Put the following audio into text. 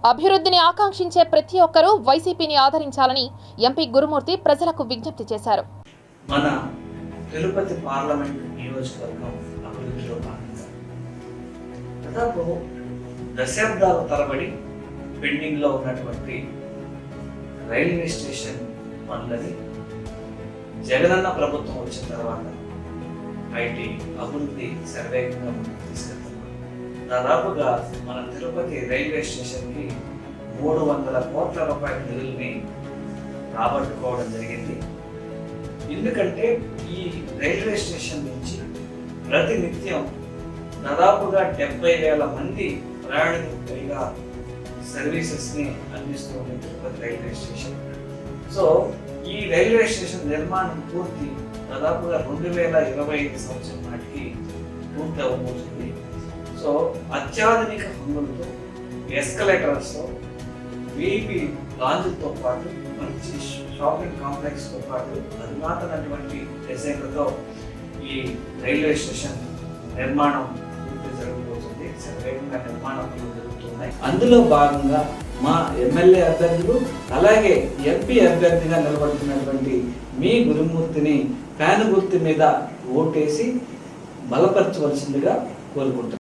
అభివృద్ధిని ఆకాంక్షించే ప్రతి ఒక్కరూ వైసీపీని ఆదరించాలని ఎంపీ గురుమూర్తి ప్రజలకు విజ్ఞప్తి చేశారు. మన తిరుపతి పార్లమెంట్ నియోజకవర్గం అభివృద్ధిలో భాగంగా దాదాపు దశాబ్దాల తరబడి పెండింగ్ లో ఉన్నటువంటి రైల్వే స్టేషన్ పనులని జగనన్న ప్రభుత్వం వచ్చిన తర్వాత ఐటీ అభివృద్ధి సర్వేగంగా తీసుకెళ్తున్నారు. దాదాపుగా మన తిరుపతి రైల్వే స్టేషన్కి 300 కోట్ల రూపాయల నిధుల్ని రాబట్టుకోవడం జరిగింది. ఎందుకంటే ఈ రైల్వే స్టేషన్ నుంచి ప్రతి నిత్యం దాదాపుగా 70,000 మంది ప్రయాణికులుగా సర్వీసెస్ని అందిస్తూ ఉంది తిరుపతి రైల్వే స్టేషన్. సో ఈ రైల్వే స్టేషన్ నిర్మాణం పూర్తి దాదాపుగా 2025 సంవత్సరం నాటికి పూర్తి అవ్వబోతుంది. సో అత్యాధునిక హంగులతో ఎస్కలేటర్స్తో వీపీ లాంజ్తో పాటు మంచి షాపింగ్ కాంప్లెక్స్తో పాటు అధునాతనటువంటి డిజైన్లతో ఈ రైల్వే స్టేషన్ నిర్మాణం పూర్తి జరగబోతుంది. సర్వేగంగా నిర్మాణం జరుగుతున్నాయి. అందులో భాగంగా మా ఎమ్మెల్యే అభ్యర్థులు అలాగే ఎంపీ అభ్యర్థిగా నిలబడుతున్నటువంటి మీ గురుమూర్తిని ఫ్యాన్ గుర్తు మీద ఓటేసి బలపరచవలసిందిగా కోరుకుంటున్నాను.